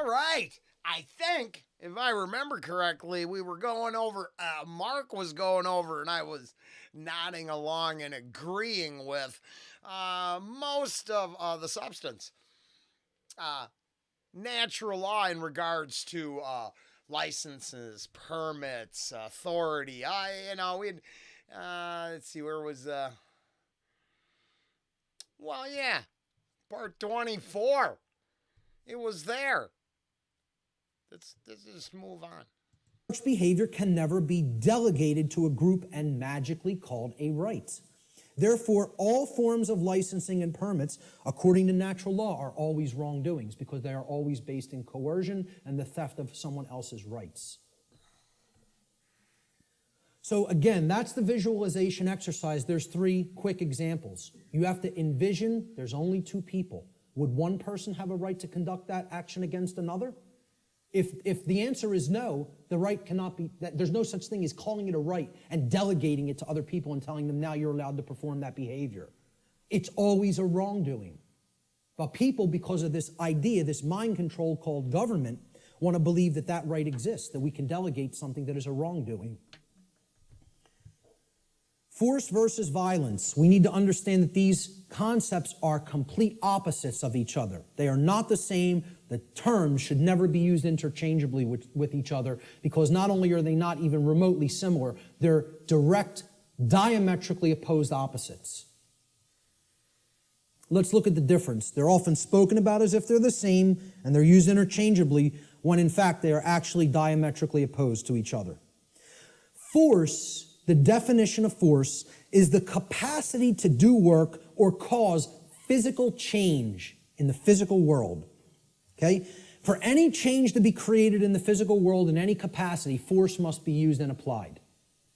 right. I think, if I remember correctly, we were going over, Mark was going over, and I was nodding along and agreeing with most of the substance. Uh, Natural law in regards to licenses, permits, authority. We let's see, where was, well, yeah, part 24. It was there. Let's just move on. Such behavior can never be delegated to a group and magically called a right. Therefore, all forms of licensing and permits, according to natural law, are always wrongdoings because they are always based in coercion and the theft of someone else's rights. So again, that's the visualization exercise. There's 3 quick examples. You have to envision there's only 2 people. Would one person have a right to conduct that action against another? If the answer is no, the right cannot be, there's no such thing as calling it a right and delegating it to other people and telling them now you're allowed to perform that behavior. It's always a wrongdoing. But people, because of this idea, this mind control called government, want to believe that that right exists, that we can delegate something that is a wrongdoing. Force versus violence. We need to understand that these concepts are complete opposites of each other. They are not the same. The terms should never be used interchangeably with each other because not only are they not even remotely similar, they're direct, diametrically opposed opposites. Let's look at the difference. They're often spoken about as if they're the same and they're used interchangeably when in fact they are actually diametrically opposed to each other. Force, the definition of force, is the capacity to do work or cause physical change in the physical world. Okay? For any change to be created in the physical world in any capacity, force must be used and applied.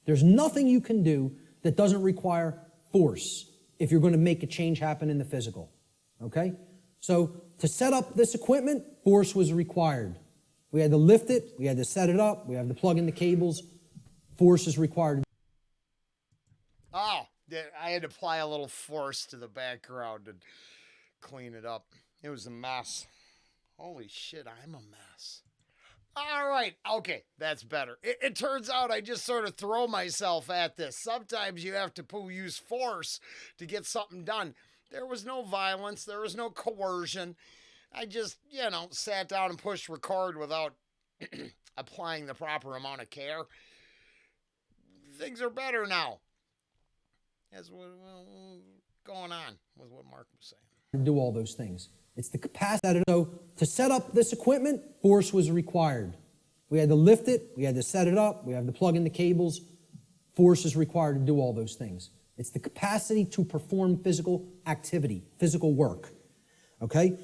There's nothing you can do that doesn't require force if you're going to make a change happen in the physical. Okay? So to set up this equipment, force was required. We had to lift it, we had to set it up, we had to plug in the cables. Force is required. Oh, I had to apply a little force to the background and clean it up. It was a mess. Holy shit, I'm a mess. All right, okay, that's better. It turns out I just sort of throw myself at this. Sometimes you have to use force to get something done. There was no violence, there was no coercion. I just, sat down and pushed record without applying the proper amount of care. Things are better now. As what's going on with what Mark was saying. Do all those things. It's the capacity. So to set up this equipment, force was required. We had to lift it, we had to set it up, we had to plug in the cables. Force is required to do all those things. It's the capacity to perform physical activity, physical work. Okay?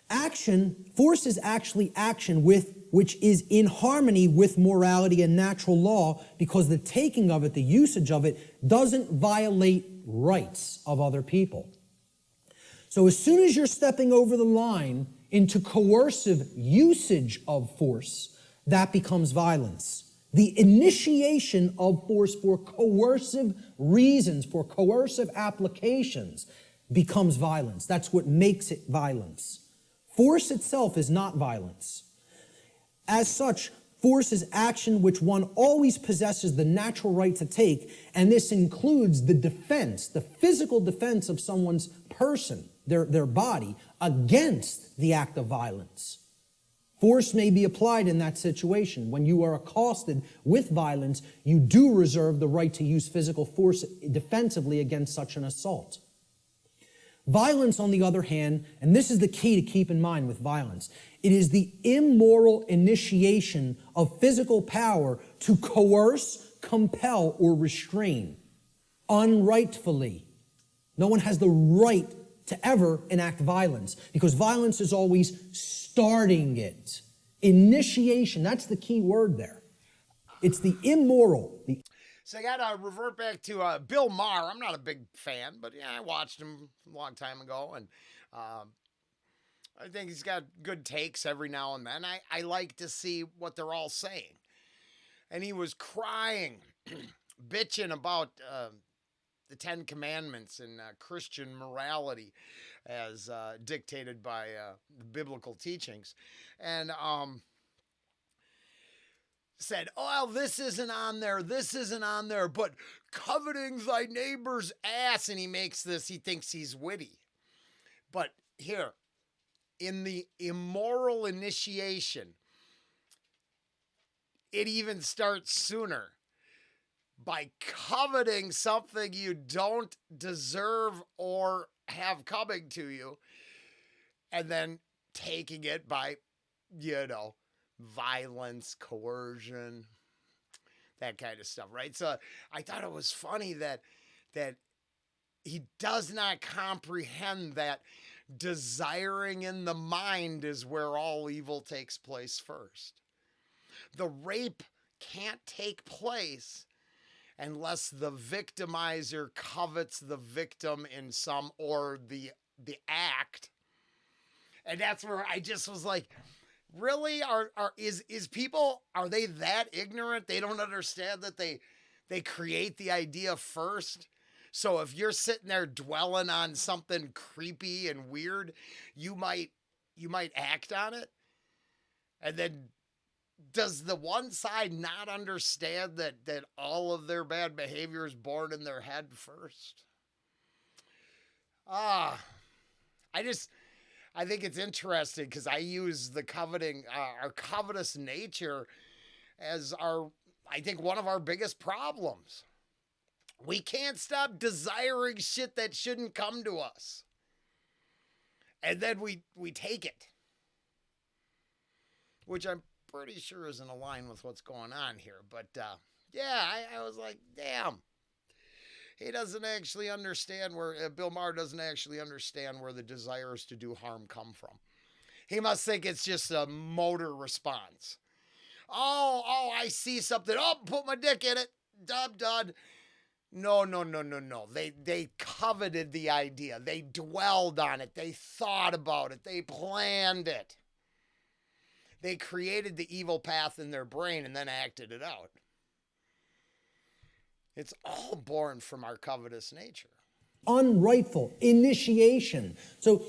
Action, force is actually action which is in harmony with morality and natural law because the taking of it, the usage of it, doesn't violate rights of other people. So as soon as you're stepping over the line into coercive usage of force, that becomes violence. The initiation of force for coercive reasons, for coercive applications, becomes violence. That's what makes it violence. Force itself is not violence. As such, force is action which one always possesses the natural right to take, and this includes the defense, the physical defense of someone's person, their body, against the act of violence. Force may be applied in that situation. When you are accosted with violence, you do reserve the right to use physical force defensively against such an assault. Violence, on the other hand, and this is the key to keep in mind with violence, it is the immoral initiation of physical power to coerce, compel, or restrain unrightfully. No one has the right to ever enact violence because violence is always starting it. Initiation, that's the key word there. It's the immoral. So I got to revert back to Bill Maher. I'm not a big fan, but yeah, I watched him a long time ago, and I think he's got good takes every now and then. I like to see what they're all saying. And he was crying, bitching about the Ten Commandments and Christian morality. as dictated by the biblical teachings. And said, oh, well, this isn't on there, but coveting thy neighbor's ass. And he makes this, he thinks he's witty. But here, in the immoral initiation, it even starts sooner. By coveting something you don't deserve or have coming to you, and then taking it by, violence, coercion, that kind of stuff, right? So I thought it was funny that he does not comprehend that desiring in the mind is where all evil takes place first. The rape can't take place unless the victimizer covets the victim in some, or the act. And that's where I just was like, really? Is people, are they that ignorant? They don't understand that they create the idea first. So if you're sitting there dwelling on something creepy and weird, you might act on it. And then does the one side not understand that all of their bad behavior is born in their head first? I think it's interesting because I use the coveting, our covetous nature as I think one of our biggest problems. We can't stop desiring shit that shouldn't come to us. And then we take it. Which I'm pretty sure isn't aligned with what's going on here. But I was like, damn. He doesn't actually understand where, Bill Maher doesn't actually understand where the desires to do harm come from. He must think it's just a motor response. Oh, I see something. Oh, put my dick in it. Dud. No. They coveted the idea. They dwelled on it. They thought about it. They planned it. They created the evil path in their brain and then acted it out. It's all born from our covetous nature. Unrightful initiation. So,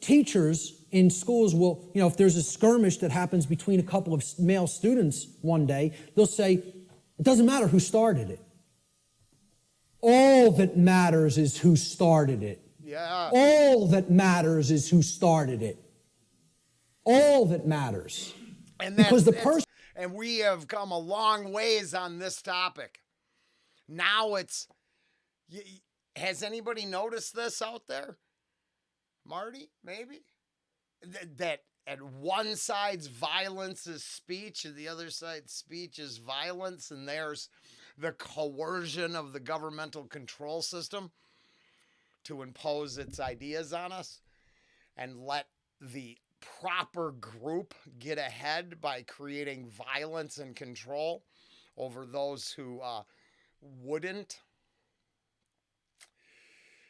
teachers in schools will, if there's a skirmish that happens between a couple of male students one day, they'll say, it doesn't matter who started it. All that matters is who started it. Yeah. All that matters is who started it. All that matters. And because the person. And we have come a long ways on this topic. Now has anybody noticed this out there? Marty, maybe? That at one side's violence is speech and the other side's speech is violence, and there's the coercion of the governmental control system to impose its ideas on us and let the proper group get ahead by creating violence and control over those who wouldn't.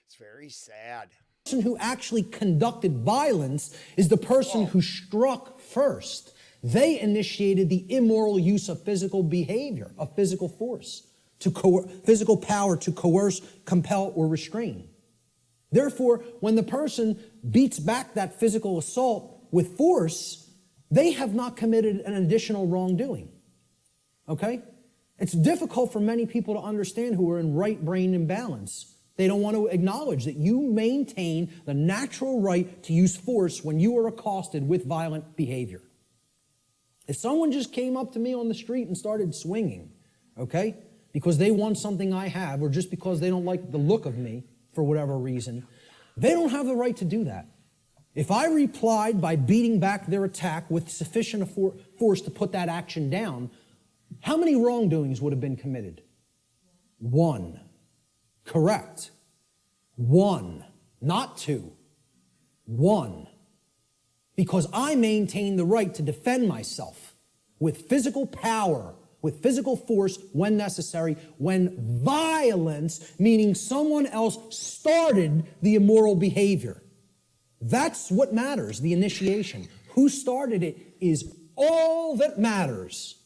It's very sad. The person who actually conducted violence is the person who struck first. They initiated the immoral use of physical behavior, of physical force, physical power to coerce, compel, or restrain. Therefore, when the person beats back that physical assault with force, they have not committed an additional wrongdoing. Okay? It's difficult for many people to understand who are in right brain imbalance. They don't want to acknowledge that you maintain the natural right to use force when you are accosted with violent behavior. If someone just came up to me on the street and started swinging, okay, because they want something I have, or just because they don't like the look of me for whatever reason, they don't have the right to do that. If I replied by beating back their attack with sufficient force to put that action down, how many wrongdoings would have been committed? One. Correct. One. Not two. One. Because I maintain the right to defend myself with physical power, with physical force when necessary, when violence, meaning someone else started the immoral behavior. That's what matters, the initiation. Who started it is all that matters.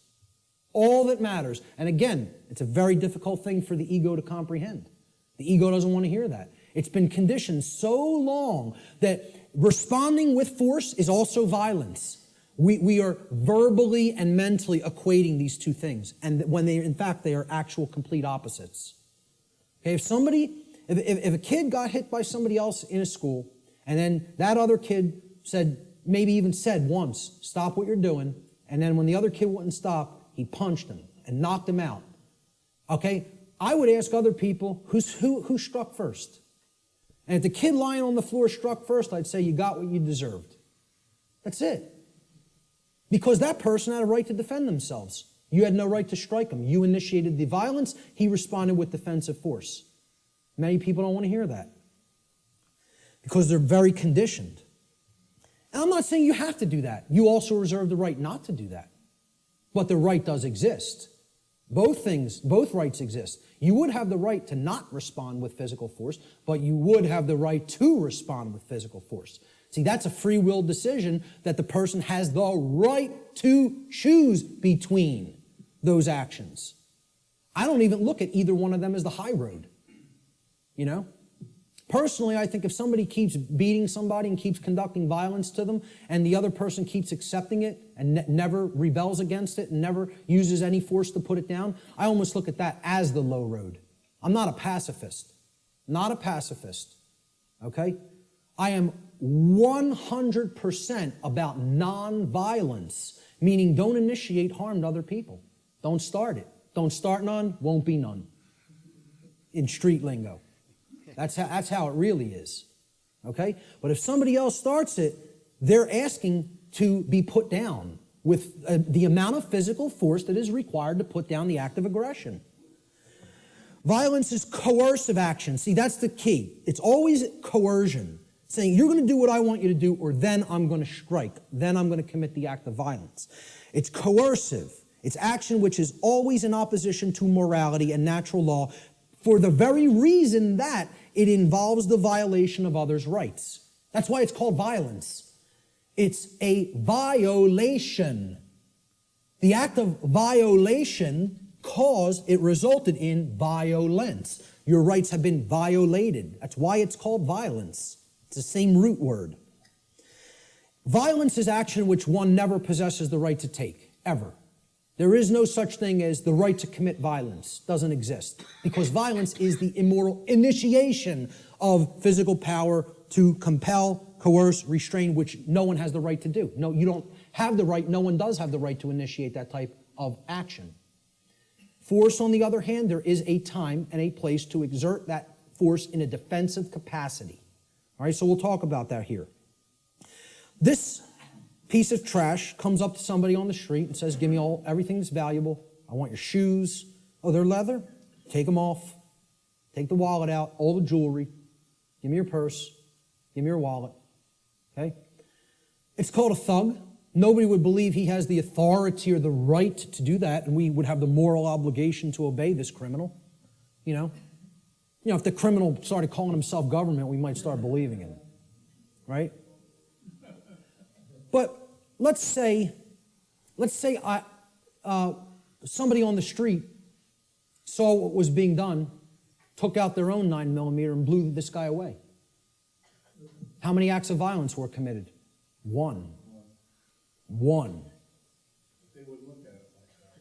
All that matters. And again, it's a very difficult thing for the ego to comprehend. The ego doesn't want to hear that. It's been conditioned so long that responding with force is also violence. We are verbally and mentally equating these two things, and when in fact, they are actual complete opposites. Okay, if a kid got hit by somebody else in a school, and then that other kid maybe even said once, stop what you're doing, and then when the other kid wouldn't stop, he punched him and knocked him out. Okay, I would ask other people, who struck first? And if the kid lying on the floor struck first, I'd say you got what you deserved. That's it. Because that person had a right to defend themselves. You had no right to strike him. You initiated the violence. He responded with defensive force. Many people don't want to hear that because they're very conditioned. And I'm not saying you have to do that. You also reserve the right not to do that. But the right does exist. Both rights exist. You would have the right to not respond with physical force, but you would have the right to respond with physical force. See, that's a free will decision that the person has the right to choose between those actions. I don't even look at either one of them as the high road. You know? Personally, I think if somebody keeps beating somebody and keeps conducting violence to them, and the other person keeps accepting it and never rebels against it and never uses any force to put it down, I almost look at that as the low road. I'm not a pacifist. Not a pacifist. Okay? I am 100% about nonviolence, meaning don't initiate harm to other people. Don't start it. Don't start none, won't be none. In street lingo. That's how it really is. Okay? But if somebody else starts it, they're asking to be put down with the amount of physical force that is required to put down the act of aggression. Violence is coercive action. See, that's the key. It's always coercion. Saying, you're going to do what I want you to do, or then I'm going to strike. Then I'm going to commit the act of violence. It's coercive. It's action which is always in opposition to morality and natural law for the very reason that it involves the violation of others' rights. That's why it's called violence. It's a violation. The act of violation resulted in violence. Your rights have been violated. That's why it's called violence. It's the same root word. Violence is action which one never possesses the right to take, ever. There is no such thing as the right to commit violence. Doesn't exist. Because violence is the immoral initiation of physical power to compel, coerce, restrain, which no one has the right to do. No, you don't have the right, no one does have the right to initiate that type of action. Force, on the other hand, there is a time and a place to exert that force in a defensive capacity. All right, so we'll talk about that here. This piece of trash comes up to somebody on the street and says, give me everything that's valuable. I want your shoes. Oh, they're leather? Take them off. Take the wallet out, all the jewelry. Give me your purse. Give me your wallet. Okay? It's called a thug. Nobody would believe he has the authority or the right to do that, and we would have the moral obligation to obey this criminal. You know, if the criminal started calling himself government, we might start believing it. Right? But let's say somebody on the street saw what was being done, took out their own 9mm and blew this guy away. How many acts of violence were committed? One.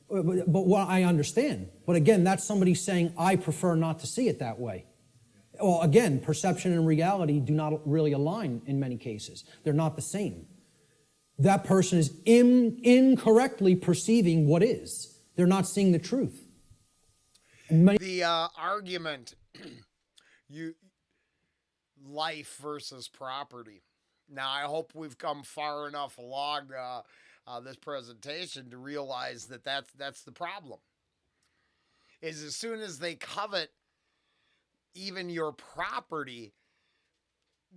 But what I understand. But again, that's somebody saying, I prefer not to see it that way. Well, again, perception and reality do not really align in many cases. They're not the same. That person is incorrectly perceiving what is. They're not seeing the truth. The argument, life versus property. Now, I hope we've come far enough along this presentation to realize that that's the problem. Is as soon as they covet even your property,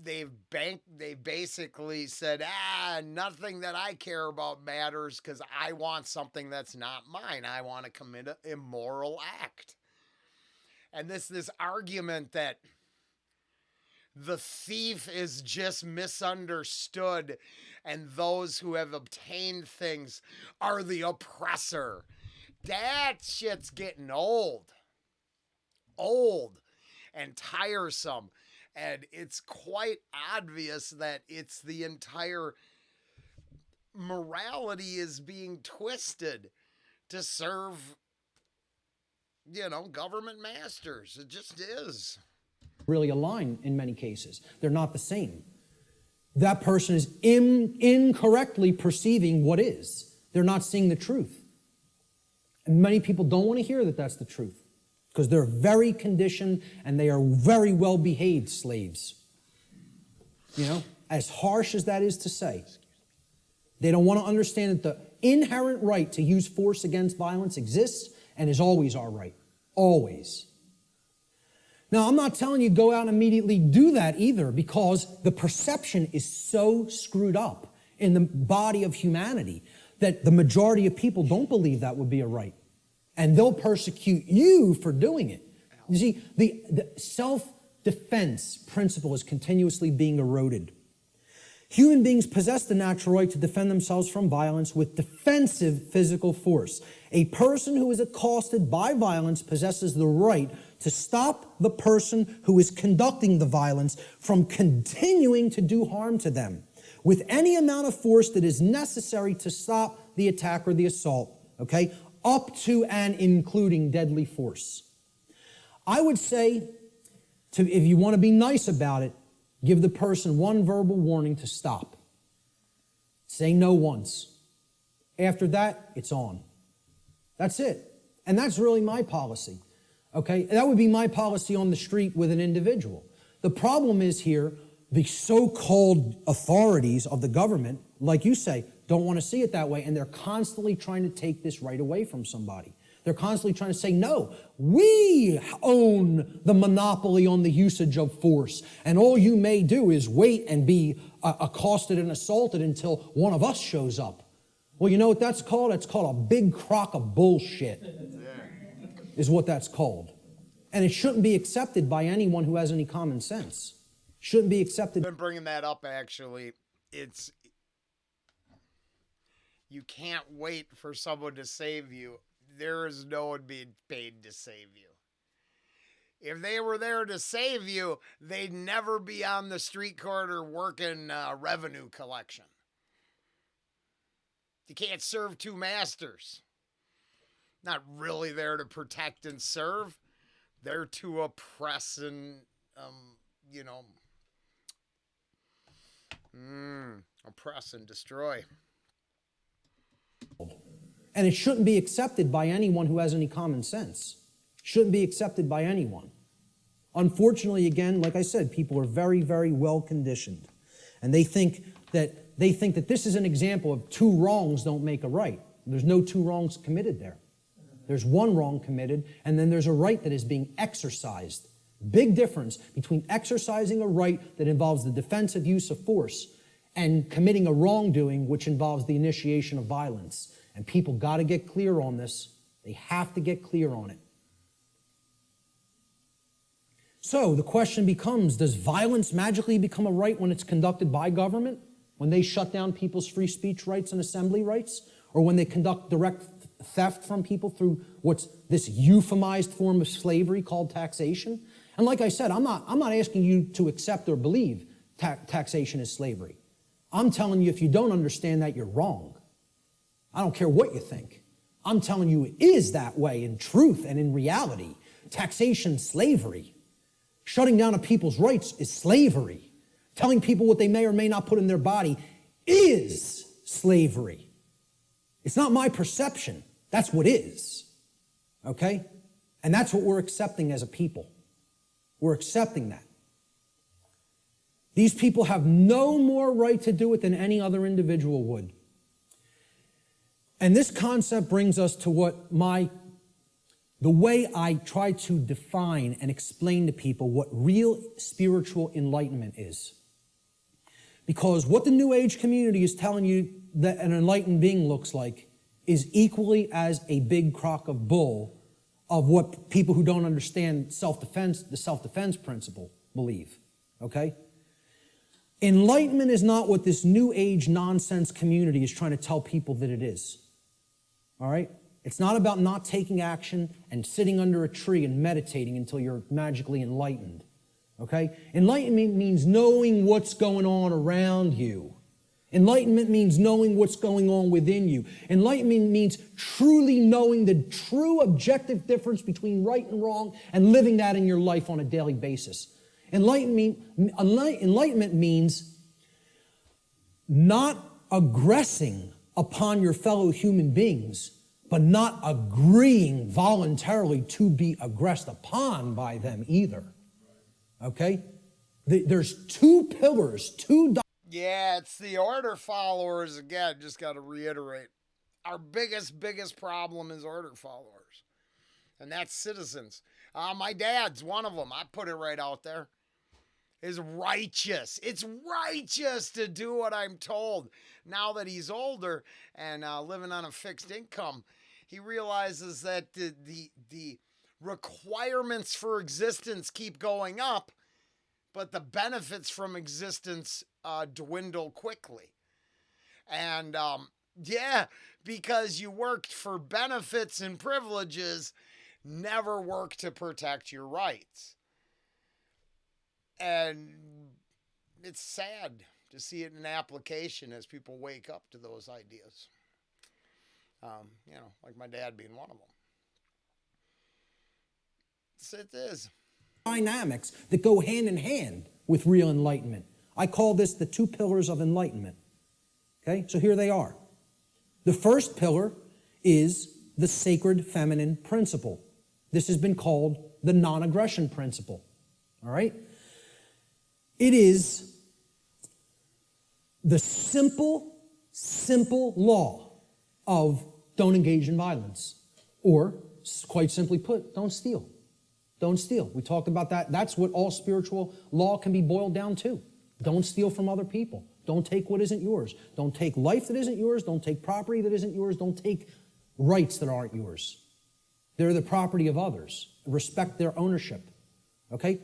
they've basically said, nothing that I care about matters because I want something that's not mine. I want to commit an immoral act. And this argument that the thief is just misunderstood and those who have obtained things are the oppressor. That shit's getting old and tiresome. And it's quite obvious that it's the entire morality is being twisted to serve, government masters. It just is. Really align in many cases. They're not the same. That person is incorrectly perceiving what is. They're not seeing the truth. And many people don't want to hear that that's the truth because they're very conditioned and they are very well-behaved slaves. As harsh as that is to say. They don't want to understand that the inherent right to use force against violence exists and is always our right. Always. Now, I'm not telling you go out and immediately do that either because the perception is so screwed up in the body of humanity that the majority of people don't believe that would be a right. And they'll persecute you for doing it. You see, the self-defense principle is continuously being eroded. Human beings possess the natural right to defend themselves from violence with defensive physical force. A person who is accosted by violence possesses the right to stop the person who is conducting the violence from continuing to do harm to them with any amount of force that is necessary to stop the attack or the assault, okay, up to and including deadly force. I would say, if you want to be nice about it, give the person one verbal warning to stop. Say no once. After that, it's on. That's it. And that's really my policy. Okay? That would be my policy on the street with an individual. The problem is here, the so-called authorities of the government, like you say, don't want to see it that way, and they're constantly trying to take this right away from somebody. They're constantly trying to say, no, we own the monopoly on the usage of force, and all you may do is wait and be accosted and assaulted until one of us shows up. Well, you know what that's called? It's called a big crock of bullshit, is what that's called. And it shouldn't be accepted by anyone who has any common sense. Shouldn't be accepted. I've been bringing that up, actually. You can't wait for someone to save you. There is no one being paid to save you. If they were there to save you, they'd never be on the street corner working revenue collection. You can't serve two masters. Not really there to protect and serve. They're to oppress and, oppress and destroy. And it shouldn't be accepted by anyone who has any common sense. Shouldn't be accepted by anyone. Unfortunately, again, like I said, people are very, very well conditioned. And they think that this is an example of two wrongs don't make a right. There's no two wrongs committed there. There's one wrong committed, and then there's a right that is being exercised. Big difference between exercising a right that involves the defensive use of force and committing a wrongdoing which involves the initiation of violence. And people got to get clear on this. They have to get clear on it. So the question becomes, does violence magically become a right when it's conducted by government? When they shut down people's free speech rights and assembly rights? Or when they conduct direct theft from people through what's this euphemized form of slavery called taxation? And like I said, I'm not asking you to accept or believe taxation is slavery. I'm telling you, if you don't understand that, you're wrong. I don't care what you think. I'm telling you it is that way in truth and in reality. Taxation, slavery. Shutting down of people's rights is slavery. Telling people what they may or may not put in their body is slavery. It's not my perception. That's what is. Okay? And that's what we're accepting as a people. We're accepting that. These people have no more right to do it than any other individual would. And this concept brings us to the way I try to define and explain to people what real spiritual enlightenment is. Because what the New Age community is telling you that an enlightened being looks like is equally as a big crock of bull of what people who don't understand self-defense, the self-defense principle, believe. Okay? Enlightenment is not what this New Age nonsense community is trying to tell people that it is. All right? It's not about not taking action and sitting under a tree and meditating until you're magically enlightened. Okay? Enlightenment means knowing what's going on around you. Enlightenment means knowing what's going on within you. Enlightenment means truly knowing the true objective difference between right and wrong and living that in your life on a daily basis. Enlightenment means not aggressing upon your fellow human beings, but not agreeing voluntarily to be aggressed upon by them either. Okay? There's two pillars, Yeah, it's the order followers again. Just got to reiterate. Our biggest problem is order followers. And that's citizens. My dad's one of them. I put it right out there. Is righteous. It's righteous to do what I'm told. Now that he's older and living on a fixed income, he realizes that the requirements for existence keep going up, but the benefits from existence dwindle quickly. And yeah, because you worked for benefits and privileges, never work to protect your rights. And it's sad to see it in application as people wake up to those ideas. Like my dad being one of them. It is. Dynamics that go hand in hand with real enlightenment. I call this the two pillars of enlightenment. Okay, so here they are. The first pillar is the sacred feminine principle. This has been called the non-aggression principle. All right? It is the simple law of don't engage in violence. Or, quite simply put, don't steal. Don't steal. We talked about that. That's what all spiritual law can be boiled down to. Don't steal from other people. Don't take what isn't yours. Don't take life that isn't yours. Don't take property that isn't yours. Don't take rights that aren't yours. They're the property of others. Respect their ownership. Okay?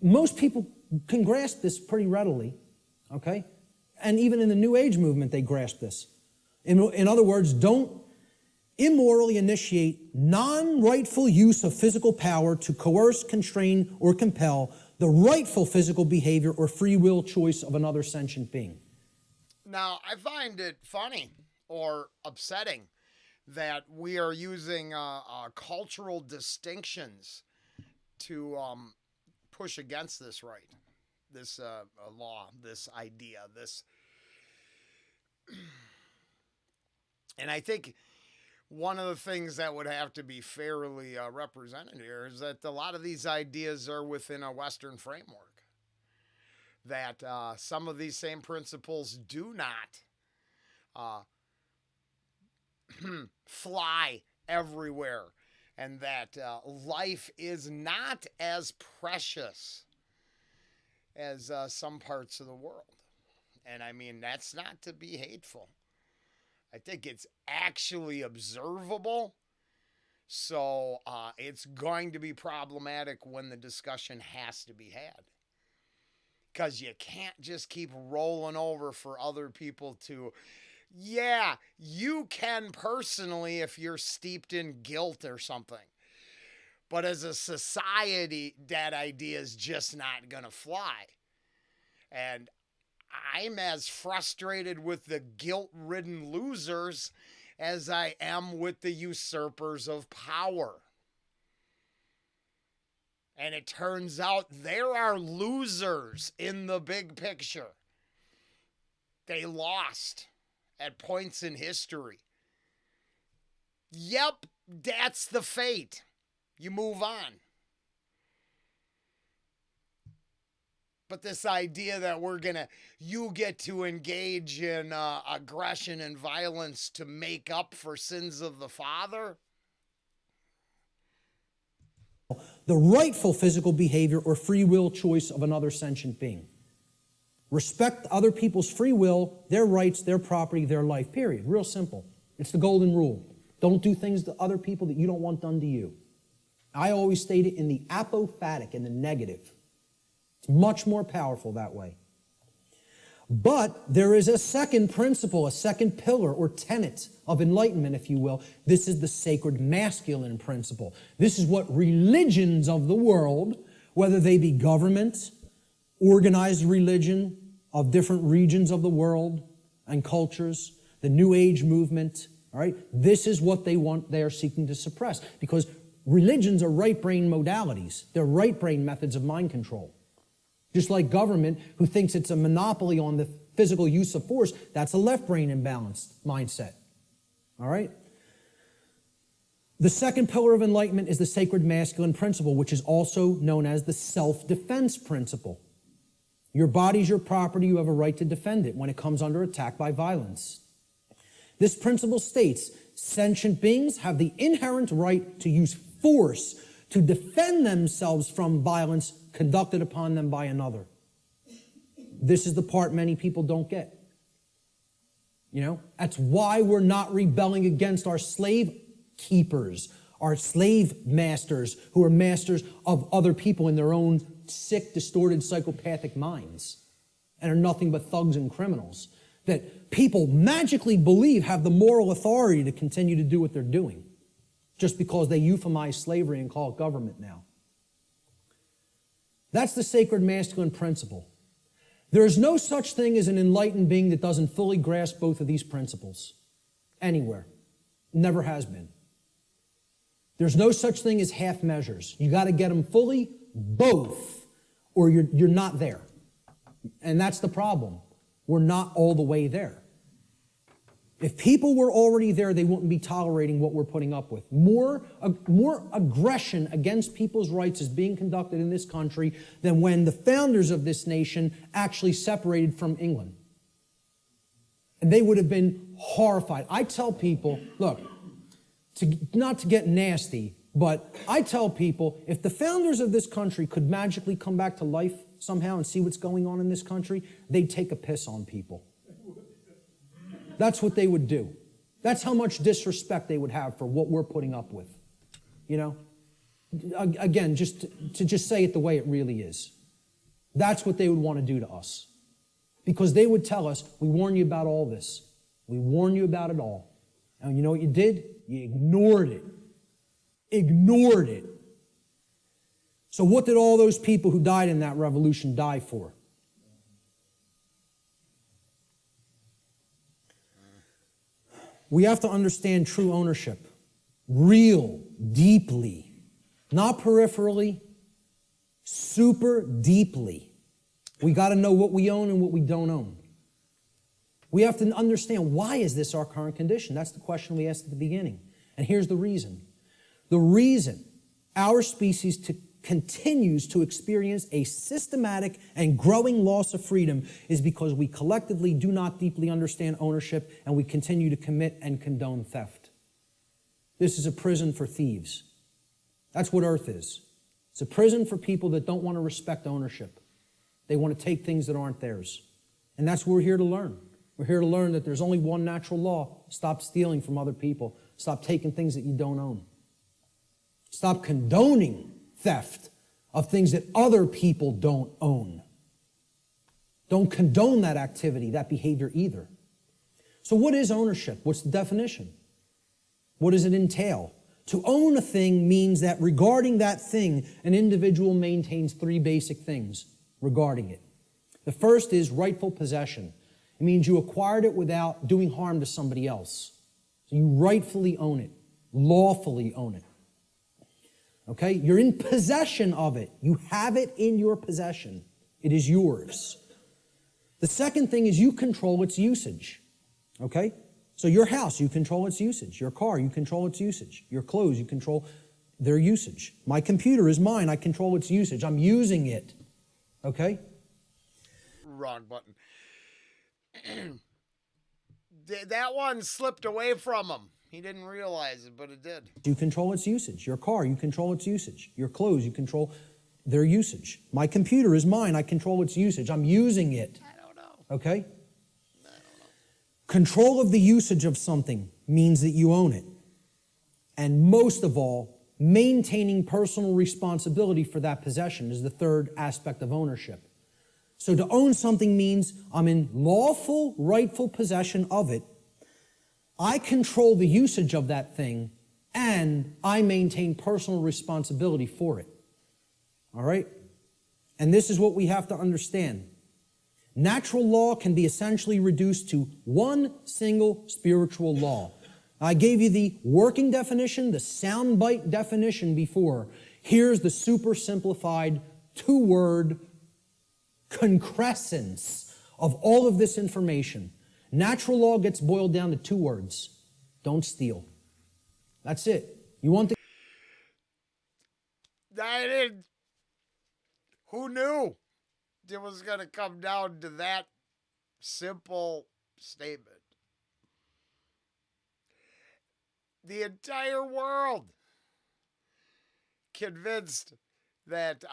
Most people can grasp this pretty readily. Okay? And even in the New Age movement, they grasp this. In other words, don't immorally initiate non-rightful use of physical power to coerce, constrain, or compel the rightful physical behavior or free will choice of another sentient being. Now, I find it funny or upsetting that we are using cultural distinctions to push against this right, this law, this idea, this... And I think one of the things that would have to be fairly represented here is that a lot of these ideas are within a Western framework. That some of these same principles do not fly everywhere. And that life is not as precious as some parts of the world. And I mean, that's not to be hateful. I think it's actually observable. So it's going to be problematic when the discussion has to be had. Because you can't just keep rolling over for other people to... Yeah, you can personally if you're steeped in guilt or something. But as a society, that idea is just not going to fly. And I'm as frustrated with the guilt-ridden losers as I am with the usurpers of power. And it turns out there are losers in the big picture. They lost at points in history. Yep, that's the fate. You move on. But this idea that you get to engage in aggression and violence to make up for sins of the father? The rightful physical behavior or free will choice of another sentient being. Respect other people's free will, their rights, their property, their life, period. Real simple. It's the golden rule. Don't do things to other people that you don't want done to you. I always state it in the apophatic, in the negative. It's much more powerful that way. But there is a second principle, a second pillar or tenet of enlightenment, if you will. This is the sacred masculine principle. This is what religions of the world whether they be government, organized religion of different regions of the world and cultures, the New Age movement, all right? This is what they want, they are seeking to suppress, because religions are right brain modalities. They're right brain methods of mind control. Just like government, who thinks it's a monopoly on the physical use of force, that's a left brain imbalanced mindset. All right? The second pillar of enlightenment is the sacred masculine principle, which is also known as the self-defense principle. Your body's your property. You have a right to defend it when it comes under attack by violence. This principle states sentient beings have the inherent right to use force to defend themselves from violence conducted upon them by another. This is the part many people don't get. You know, that's why we're not rebelling against our slave keepers, our slave masters, who are masters of other people in their own sick, distorted, psychopathic minds and are nothing but thugs and criminals that people magically believe have the moral authority to continue to do what they're doing just because they euphemize slavery and call it government now. That's the sacred masculine principle. There is no such thing as an enlightened being that doesn't fully grasp both of these principles anywhere. Never has been. There's no such thing as half measures. You got to get them fully, both, or you're not there. And that's the problem. We're not all the way there. If people were already there, they wouldn't be tolerating what we're putting up with. More aggression against people's rights is being conducted in this country than when the founders of this nation actually separated from England. And they would have been horrified. I tell people, look, not to get nasty, but I tell people, if the founders of this country could magically come back to life somehow and see what's going on in this country, they'd take a piss on people. That's what they would do. That's how much disrespect they would have for what we're putting up with. You know? Again, just to say it the way it really is. That's what they would want to do to us. Because they would tell us, we warn you about all this. We warn you about it all. And you know what you did? You ignored it. Ignored it. So what did all those people who died in that revolution die for? We have to understand true ownership. Real, deeply. Not peripherally. Super deeply. We got to know what we own and what we don't own. We have to understand, why is this our current condition? That's the question we asked at the beginning. And here's the reason. The reason our species continues to experience a systematic and growing loss of freedom is because we collectively do not deeply understand ownership, and we continue to commit and condone theft. This is a prison for thieves. That's what Earth is. It's a prison for people that don't want to respect ownership. They want to take things that aren't theirs. And that's what we're here to learn. We're here to learn that there's only one natural law. Stop stealing from other people. Stop taking things that you don't own. Stop condoning theft of things that other people don't own. Don't condone that activity, that behavior either. So what is ownership? What's the definition? What does it entail? To own a thing means that regarding that thing, an individual maintains three basic things regarding it. The first is rightful possession. It means you acquired it without doing harm to somebody else. So you rightfully own it, lawfully own it. Okay? You're in possession of it. You have it in your possession. It is yours. The second thing is you control its usage. Okay? So your house, you control its usage. Your car, you control its usage. Your clothes, you control their usage. My computer is mine. I control its usage. I'm using it. Okay? Wrong button. That one slipped away from him. He didn't realize it, but it did. You control its usage. Your car, you control its usage. Your clothes, you control their usage. My computer is mine. I control its usage. I'm using it. I don't know. Okay? I don't know. Control of the usage of something means that you own it. And most of all, maintaining personal responsibility for that possession is the third aspect of ownership. So to own something means I'm in lawful, rightful possession of it. I control the usage of that thing, and I maintain personal responsibility for it. All right? And this is what we have to understand. Natural law can be essentially reduced to one single spiritual law. I gave you the working definition, the soundbite definition before. Here's the super simplified two-word concrescence of all of this information. Natural law gets boiled down to two words. Don't steal. That's it. You want the... I didn't. Who knew it was going to come down to that simple statement? The entire world convinced that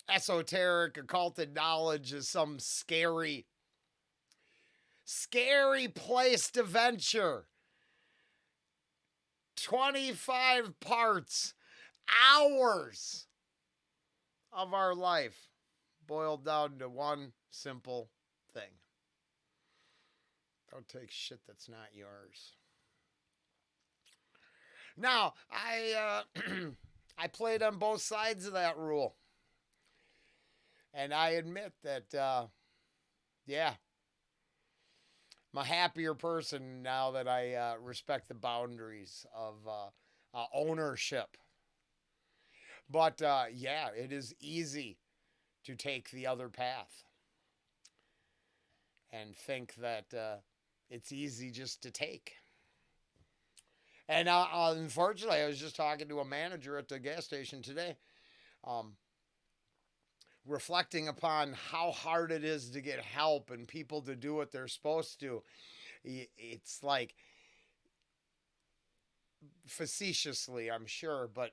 esoteric, occulted knowledge is some scary place to venture. 25 parts, hours of our life boiled down to one simple thing. Don't take shit that's not yours. Now, I played on both sides of that rule. And I admit that, yeah, I'm a happier person now that I respect the boundaries of ownership. But, yeah, it is easy to take the other path and think that it's easy just to take. And unfortunately, I was just talking to a manager at the gas station today, reflecting upon how hard it is to get help and people to do what they're supposed to. It's like, facetiously, I'm sure, but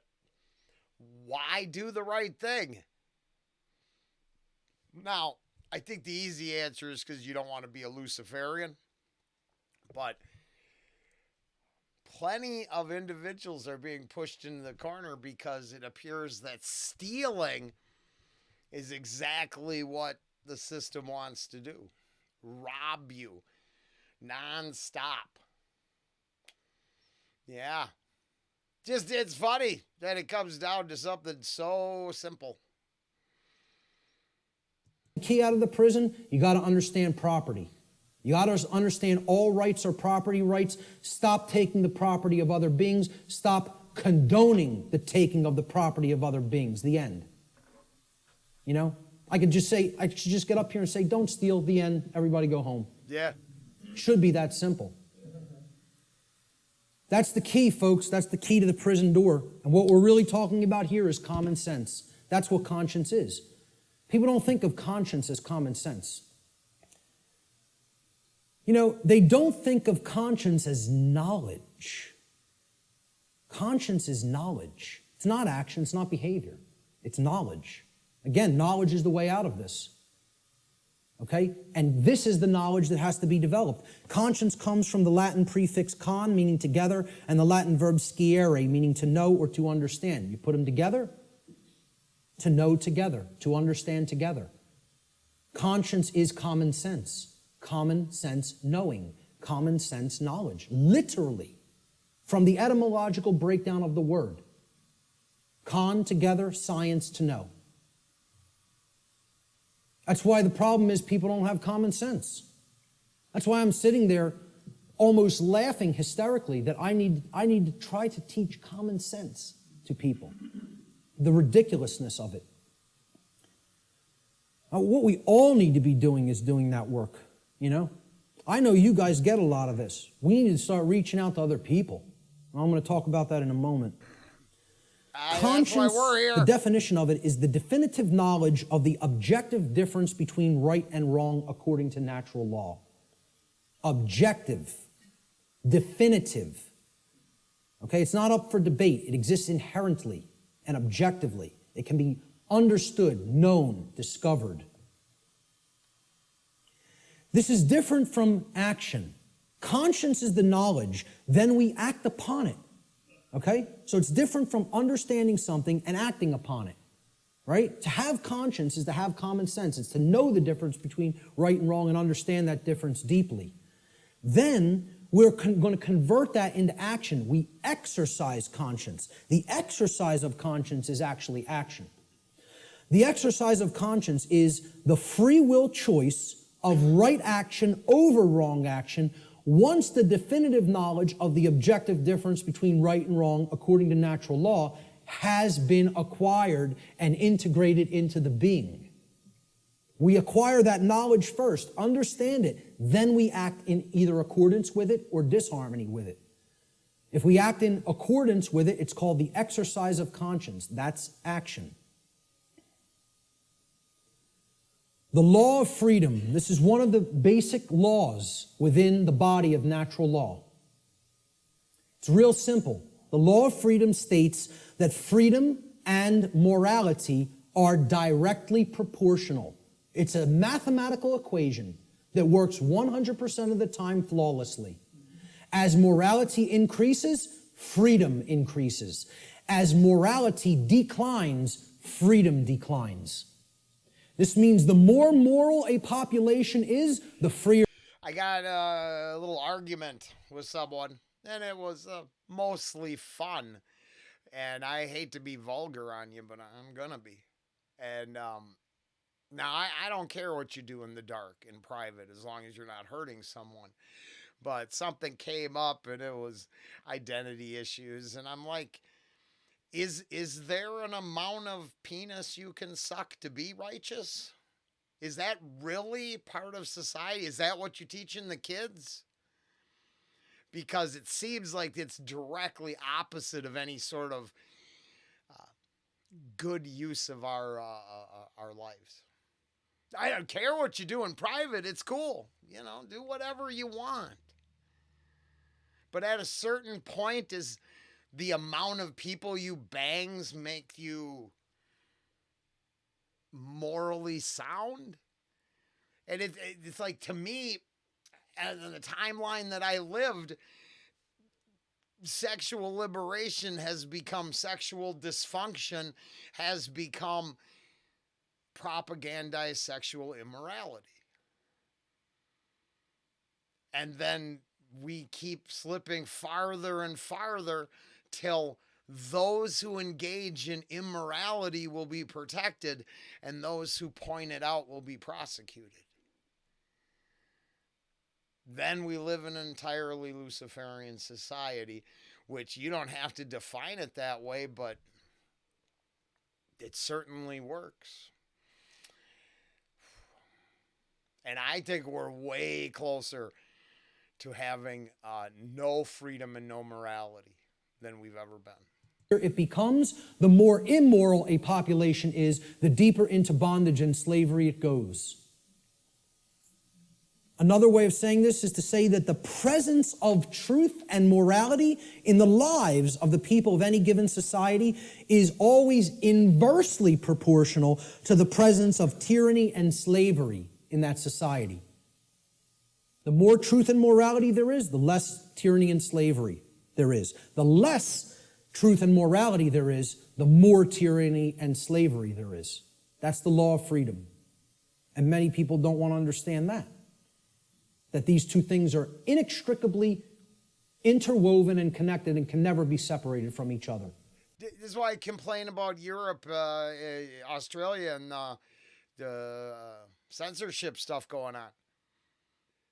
why do the right thing? Now, I think the easy answer is because you don't want to be a Luciferian, but plenty of individuals are being pushed into the corner because it appears that stealing is exactly what the system wants to do. Rob you nonstop. Yeah. Just, it's funny that it comes down to something so simple. Key out of the prison, you got to understand property. You got to understand all rights are property rights. Stop taking the property of other beings. Stop condoning the taking of the property of other beings. The end. You know, I should just get up here and say, don't steal, the end, everybody go home. Yeah. Should be that simple. That's the key, folks. That's the key to the prison door. And what we're really talking about here is common sense. That's what conscience is. People don't think of conscience as common sense. You know, they don't think of conscience as knowledge. Conscience is knowledge. It's not action, it's not behavior. It's knowledge. Again, knowledge is the way out of this. Okay? And this is the knowledge that has to be developed. Conscience comes from the Latin prefix con, meaning together, and the Latin verb sciere, meaning to know or to understand. You put them together, to know together, to understand together. Conscience is common sense. Common sense knowing. Common sense knowledge. Literally. From the etymological breakdown of the word. Con, together, science, to know. That's why the problem is people don't have common sense. That's why I'm sitting there almost laughing hysterically that I need to try to teach common sense to people. The ridiculousness of it. What we all need to be doing is doing that work, you know? I know you guys get a lot of this. We need to start reaching out to other people. I'm going to talk about that in a moment. Conscience, the definition of it is the definitive knowledge of the objective difference between right and wrong according to natural law. Objective. Definitive. Okay, it's not up for debate. It exists inherently and objectively. It can be understood, known, discovered. This is different from action. Conscience is the knowledge, then we act upon it. Okay? So it's different from understanding something and acting upon it. Right? To have conscience is to have common sense. It's to know the difference between right and wrong and understand that difference deeply. Then we're going to convert that into action. We exercise conscience. The exercise of conscience is actually action. The exercise of conscience is the free will choice of right action over wrong action once the definitive knowledge of the objective difference between right and wrong according to natural law has been acquired and integrated into the being. We acquire that knowledge first, understand it, then we act in either accordance with it or disharmony with it. If we act in accordance with it, it's called the exercise of conscience. That's action. The law of freedom. This is one of the basic laws within the body of natural law. It's real simple. The law of freedom states that freedom and morality are directly proportional. It's a mathematical equation that works 100% of the time flawlessly. As morality increases, freedom increases. As morality declines, freedom declines. This means the more moral a population is, the freer. I got a little argument with someone, and it was mostly fun. And I hate to be vulgar on you, but I'm going to be. And now I don't care what you do in the dark, in private, as long as you're not hurting someone. But something came up, and it was identity issues. And I'm like, is there an amount of penis you can suck to be righteous? Is that really part of society? Is that what you're teaching the kids? Because it seems like it's directly opposite of any sort of good use of our lives. I don't care what you do in private. It's cool. You know, do whatever you want. But at a certain point, is the amount of people you bangs make you morally sound? And it's like, to me, in the timeline that I lived, sexual liberation has become sexual dysfunction, has become propagandized sexual immorality. And then we keep slipping farther and farther till those who engage in immorality will be protected and those who point it out will be prosecuted. Then we live in an entirely Luciferian society, which you don't have to define it that way, but it certainly works. And I think we're way closer to having no freedom and no morality than we've ever been. It becomes, the more immoral a population is, the deeper into bondage and slavery it goes. Another way of saying this is to say that the presence of truth and morality in the lives of the people of any given society is always inversely proportional to the presence of tyranny and slavery in that society. The more truth and morality there is, the less tyranny and slavery there is. The less truth and morality there is, the more tyranny and slavery there is. That's the law of freedom. And many people don't want to understand that. That these two things are inextricably interwoven and connected and can never be separated from each other. This is why I complain about Europe, Australia, and the censorship stuff going on.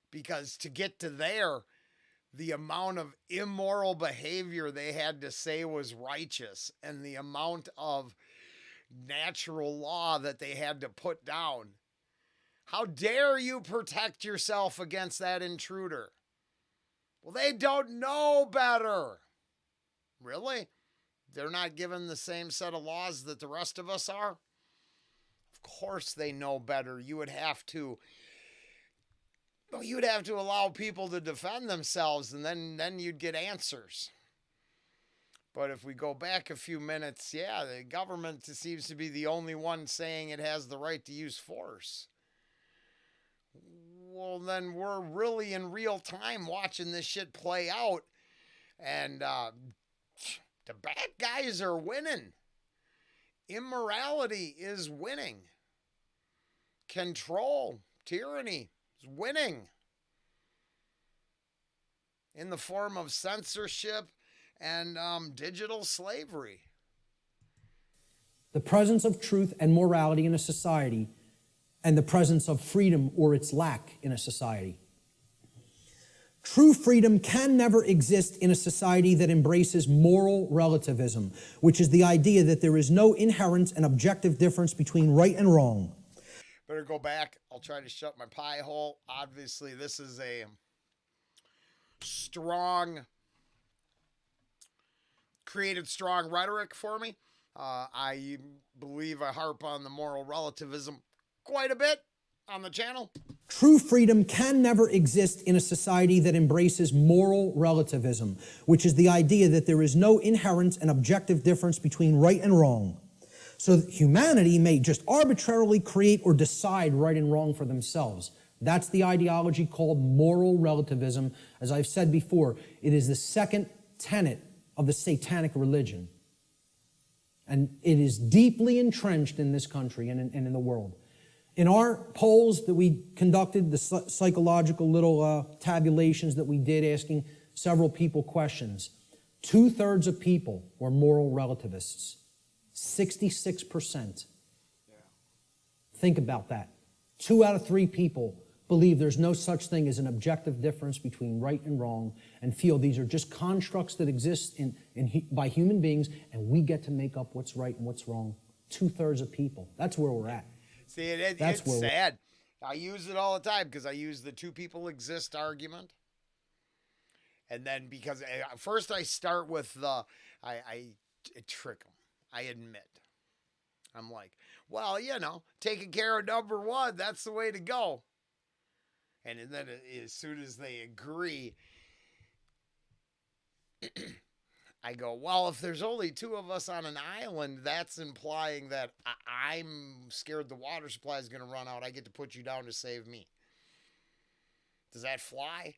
Because to get to there, the amount of immoral behavior they had to say was righteous, and the amount of natural law that they had to put down. How dare you protect yourself against that intruder? Well, they don't know better. Really? They're not given the same set of laws that the rest of us are? Of course they know better. You would have to allow people to defend themselves, and then you'd get answers. But if we go back a few minutes, yeah, the government seems to be the only one saying it has the right to use force. Well, then we're really in real time watching this shit play out, and the bad guys are winning. Immorality is winning. Control, tyranny is winning in the form of censorship and digital slavery. the presence of truth and morality in a society, and the presence of freedom or its lack in a society. True freedom can never exist in a society that embraces moral relativism, which is the idea that there is no inherent and objective difference between right and wrong. Better go back. I'll try to shut my pie hole. Obviously, this is a created strong rhetoric for me. I believe I harp on the moral relativism quite a bit on the channel. True freedom can never exist in a society that embraces moral relativism, which is the idea that there is no inherent and objective difference between right and wrong. So that humanity may just arbitrarily create or decide right and wrong for themselves. That's the ideology called moral relativism. As I've said before, it is the second tenet of the satanic religion. And it is deeply entrenched in this country and in the world. In our polls that we conducted, the psychological little tabulations that we did, asking several people questions, 2/3 of people were moral relativists. 66%. Yeah. Think about that. 2 out of 3 people believe there's no such thing as an objective difference between right and wrong and feel these are just constructs that exist by human beings and we get to make up what's right and what's wrong. 2/3 of people. That's where we're at. See, it's sad. I use it all the time because I use the two people exist argument. And then because first I start with I trick them. I admit. I'm like, well, taking care of number one, that's the way to go. And then as soon as they agree, I go, well, if there's only 2 of us on an island, that's implying that I'm scared the water supply is going to run out. I get to put you down to save me. Does that fly?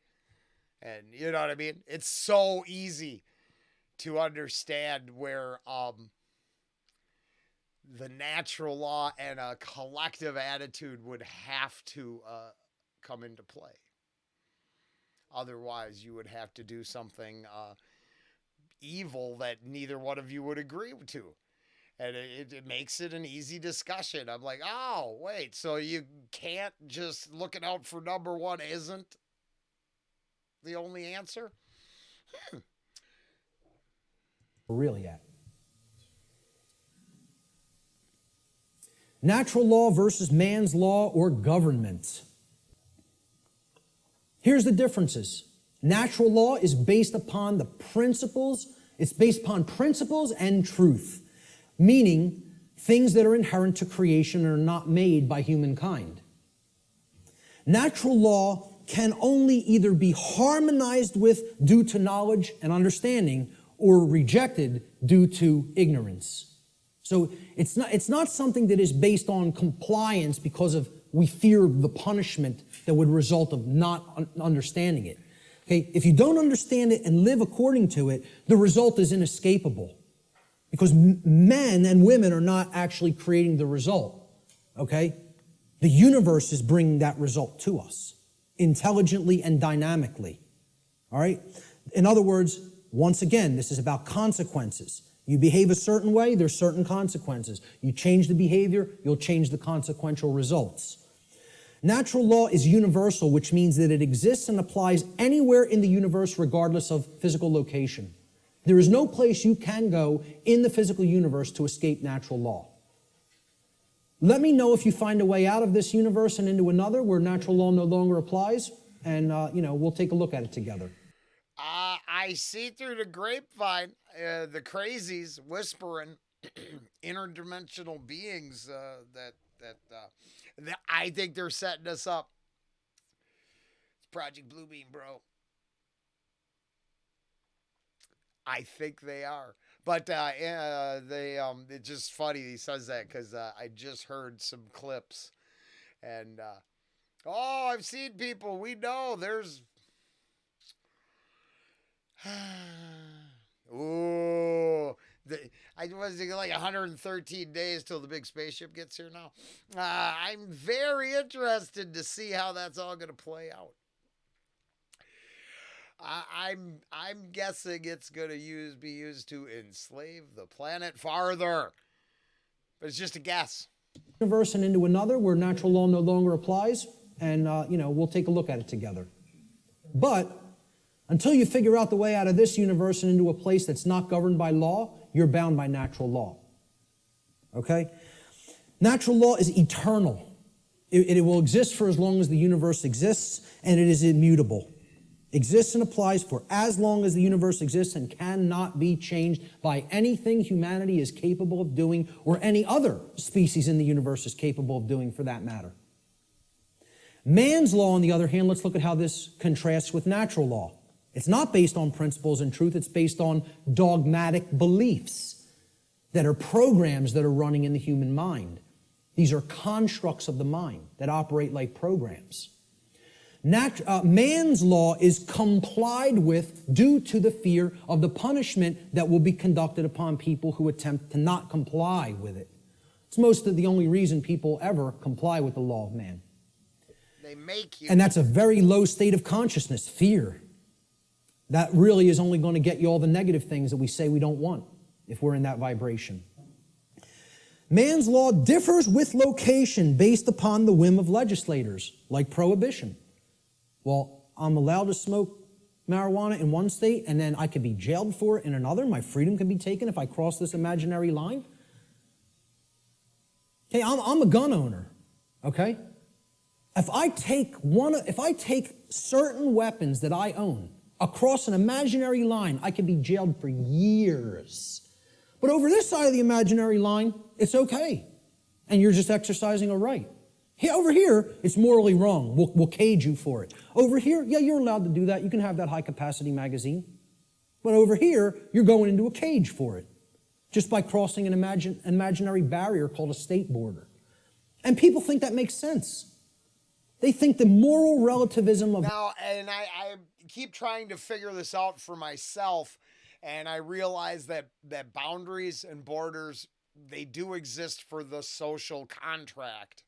And you know what I mean? It's so easy to understand where the natural law and a collective attitude would have to come into play. Otherwise, you would have to do something evil that neither one of you would agree to. And it makes it an easy discussion. I'm like, oh, wait, so you can't just looking out for number one isn't the only answer? We're really at. Natural law versus man's law or government. Here's the differences. Natural law is based upon the principles. It's based upon principles and truth, meaning things that are inherent to creation and are not made by humankind. Natural law can only either be harmonized with due to knowledge and understanding or rejected due to ignorance. So it's not something that is based on compliance because of we fear the punishment that would result of not understanding it. Okay, if you don't understand it and live according to it, the result is inescapable. Because men and women are not actually creating the result. Okay? The universe is bringing that result to us intelligently and dynamically. All right? In other words, once again, this is about consequences. You behave a certain way, there's certain consequences. You change the behavior, you'll change the consequential results. Natural law is universal, which means that it exists and applies anywhere in the universe regardless of physical location. There is no place you can go in the physical universe to escape natural law. Let me know if you find a way out of this universe and into another where natural law no longer applies, and we'll take a look at it together. I see through the grapevine the crazies whispering interdimensional beings that I think they're setting us up. It's Project Bluebeam, bro. I think they are. But it's just funny he says that because I just heard some clips. And, I've seen people. We know there's... Ooh. I was thinking like 113 days till the big spaceship gets here now. I'm very interested to see how that's all going to play out. I'm guessing it's going to be used to enslave the planet farther. But it's just a guess. Universe and into another where natural law no longer applies, and we'll take a look at it together. But until you figure out the way out of this universe and into a place that's not governed by law, you're bound by natural law. Okay? Natural law is eternal. It will exist for as long as the universe exists, and it is immutable. Exists and applies for as long as the universe exists and cannot be changed by anything humanity is capable of doing or any other species in the universe is capable of doing for that matter. Man's law, on the other hand, let's look at how this contrasts with natural law. It's not based on principles and truth, it's based on dogmatic beliefs that are programs that are running in the human mind. These are constructs of the mind that operate like programs. Man's law is complied with due to the fear of the punishment that will be conducted upon people who attempt to not comply with it. It's most of the only reason people ever comply with the law of man. They make you. And that's a very low state of consciousness, fear. That really is only going to get you all the negative things that we say we don't want if we're in that vibration. Man's law differs with location based upon the whim of legislators, like prohibition. Well, I'm allowed to smoke marijuana in one state, and then I could be jailed for it in another. My freedom can be taken if I cross this imaginary line. Okay, I'm a gun owner, okay? If I take certain weapons that I own across an imaginary line, I could be jailed for years. But over this side of the imaginary line, it's okay. And you're just exercising a right. Over here, it's morally wrong. We'll cage you for it. Over here, yeah, you're allowed to do that. You can have that high-capacity magazine. But over here, you're going into a cage for it, just by crossing an imaginary barrier called a state border. And people think that makes sense. They think the moral relativism of... Now, and I keep trying to figure this out for myself, and I realize that boundaries and borders, they do exist for the social contract,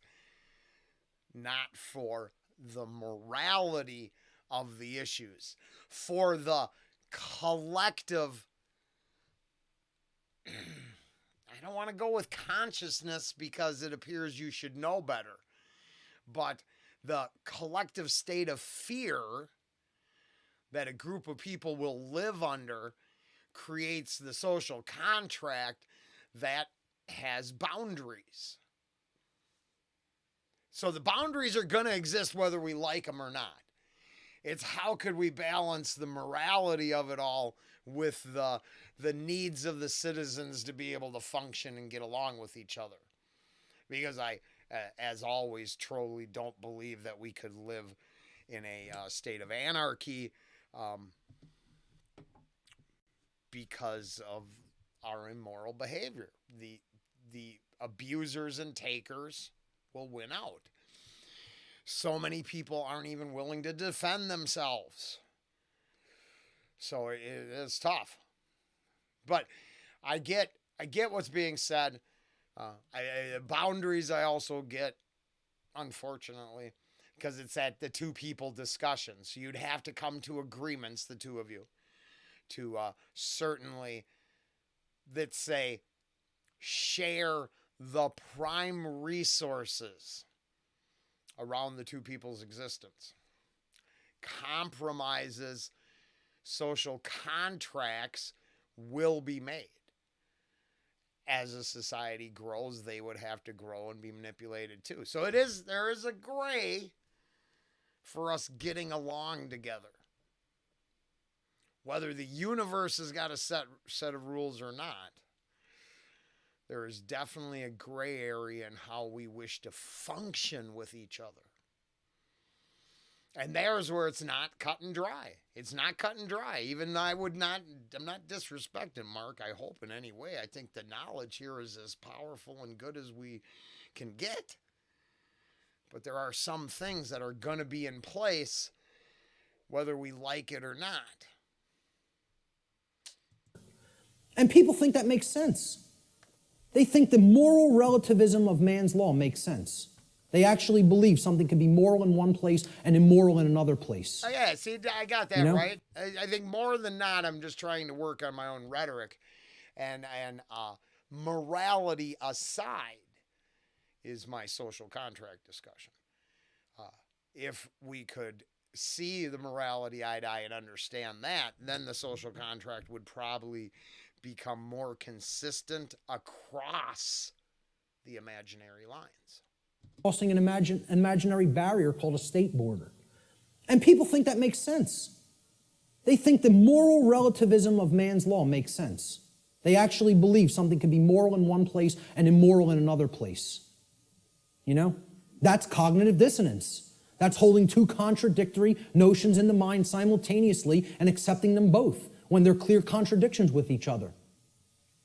not for the morality of the issues, for the collective... I don't want to go with consciousness because it appears you should know better, but the collective state of fear that a group of people will live under creates the social contract that has boundaries. So the boundaries are going to exist whether we like them or not. It's how could we balance the morality of it all with the needs of the citizens to be able to function and get along with each other. Because I, as always, truly don't believe that we could live in a state of anarchy because of our immoral behavior. The abusers and takers will win out. So many people aren't even willing to defend themselves. So it's tough. But I get what's being said. Boundaries I also get, unfortunately, because it's at the two people discussion. So you'd have to come to agreements, the two of you, to certainly, let's say, share the prime resources around the two people's existence. Compromises, social contracts will be made. As a society grows, they would have to grow and be manipulated too. So there is a gray for us getting along together. Whether the universe has got a set of rules or not, there is definitely a gray area in how we wish to function with each other. And there's where it's not cut and dry. It's not cut and dry. Even I'm not disrespecting Mark, I hope in any way. I think the knowledge here is as powerful and good as we can get. But there are some things that are going to be in place whether we like it or not. And people think that makes sense. They think the moral relativism of man's law makes sense. They actually believe something can be moral in one place and immoral in another place. Oh, yeah, see, I got that right. I think more than not, I'm just trying to work on my own rhetoric and morality aside, is my social contract discussion. If we could see the morality eye to eye and understand that, then the social contract would probably become more consistent across the imaginary lines. Crossing an imaginary barrier called a state border. And people think that makes sense. They think the moral relativism of man's law makes sense. They actually believe something can be moral in one place and immoral in another place. You know? That's cognitive dissonance. That's holding two contradictory notions in the mind simultaneously and accepting them both when they're clear contradictions with each other.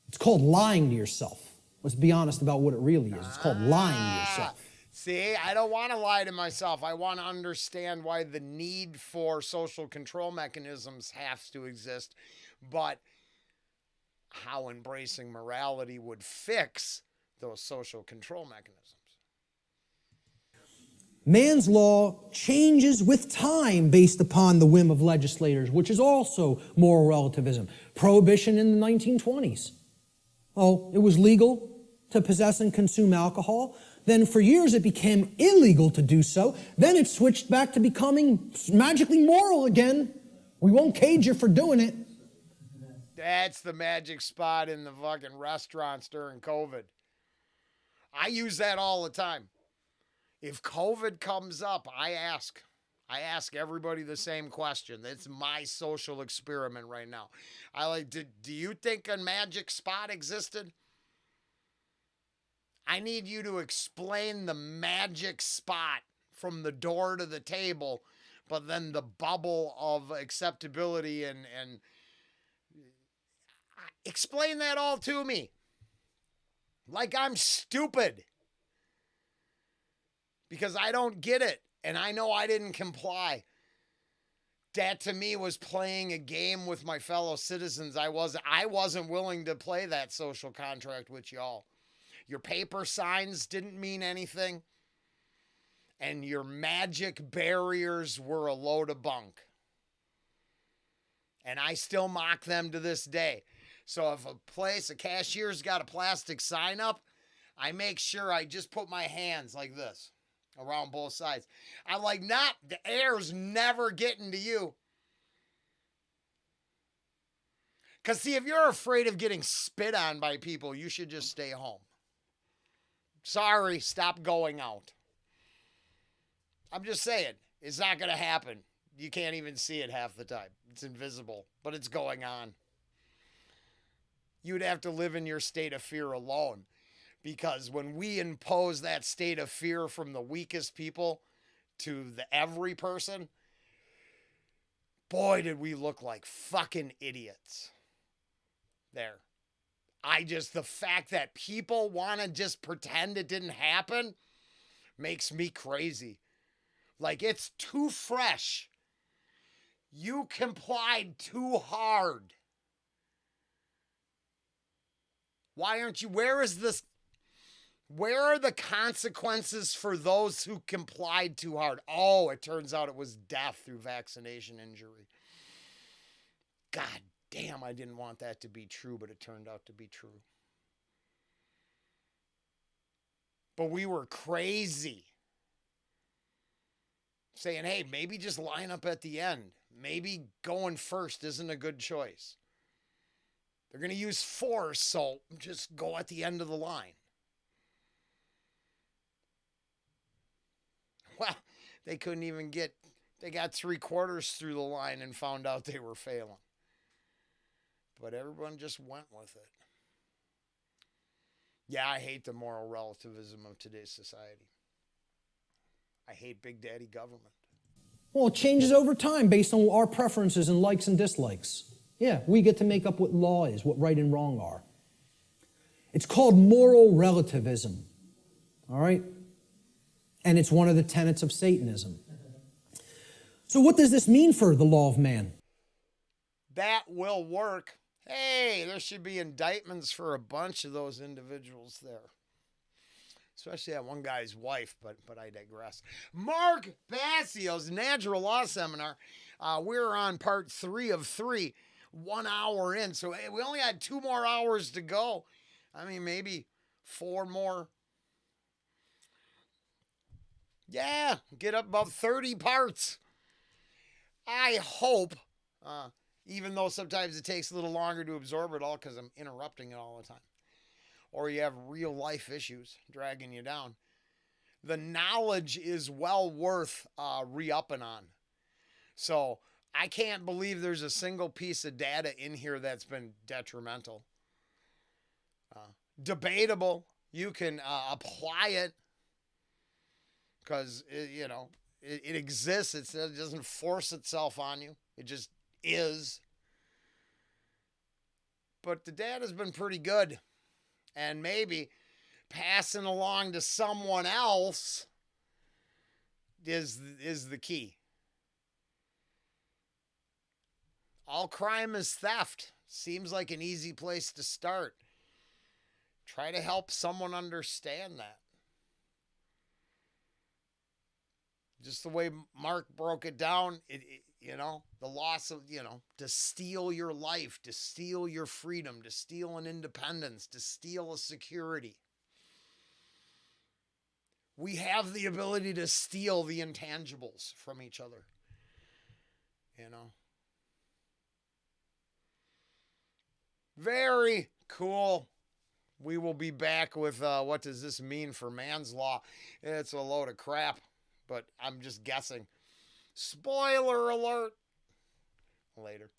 It's called lying to yourself. Let's be honest about what it really is. It's called lying to yourself. See, I don't want to lie to myself. I want to understand why the need for social control mechanisms has to exist, but how embracing morality would fix those social control mechanisms. Man's law changes with time based upon the whim of legislators, which is also moral relativism. Prohibition in the 1920s. Oh, it was legal to possess and consume alcohol. Then for years it became illegal to do so. Then it switched back to becoming magically moral again. We won't cage you for doing it. That's the magic spot in the fucking restaurants during COVID. I use that all the time. If COVID comes up, I ask everybody the same question. It's my social experiment right now. Do you think a magic spot existed? I need you to explain the magic spot from the door to the table, but then the bubble of acceptability and explain that all to me. Like I'm stupid. Because I don't get it, and I know I didn't comply. That to me was playing a game with my fellow citizens. I wasn't willing to play that social contract with y'all. Your paper signs didn't mean anything, and your magic barriers were a load of bunk. And I still mock them to this day. So if a cashier's got a plastic sign up, I make sure I just put my hands like this around both sides. I'm like, the air's never getting to you. Because, see, if you're afraid of getting spit on by people, you should just stay home. Sorry, stop going out. I'm just saying, it's not going to happen. You can't even see it half the time. It's invisible, but it's going on. You'd have to live in your state of fear alone. Because when we impose that state of fear from the weakest people to the every person, boy, did we look like fucking idiots. There. The fact that people want to just pretend it didn't happen makes me crazy. Like, it's too fresh. You complied too hard. Why aren't you? Where are the consequences for those who complied too hard? Oh, it turns out it was death through vaccination injury. God damn, I didn't want that to be true, but it turned out to be true. But we were crazy. Saying, hey, maybe just line up at the end. Maybe going first isn't a good choice. They're going to use force, so just go at the end of the line. Well, they couldn't even they got 3/4 through the line and found out they were failing. But everyone just went with it. Yeah, I hate the moral relativism of today's society. I hate Big Daddy government. Well, it changes over time based on our preferences and likes and dislikes. Yeah, we get to make up what law is, what right and wrong are. It's called moral relativism. All right? And it's one of the tenets of Satanism. So what does this mean for the law of man? That will work. Hey, there should be indictments for a bunch of those individuals there. Especially that one guy's wife, but I digress. Mark Passio's Natural Law Seminar. We're on part 3 of 3, 1 hour in. So hey, we only had 2 more hours to go. I mean, maybe 4 more. Yeah, get up above 30 parts. I hope, uh, even though sometimes it takes a little longer to absorb it all because I'm interrupting it all the time, or you have real life issues dragging you down, the knowledge is well worth re-upping on. So I can't believe there's a single piece of data in here that's been detrimental. Uh, Debatable. You can apply it because it exists. It doesn't force itself on you. It just is. But the data's been pretty good, and maybe passing along to someone else is the key. All crime is theft. Seems like an easy place to start. Try to help someone understand that. Just the way Mark broke it down, the loss of, to steal your life, to steal your freedom, to steal an independence, to steal a security. We have the ability to steal the intangibles from each other. Very cool. We will be back with what does this mean for man's law? It's a load of crap, but I'm just guessing. Spoiler alert. Later.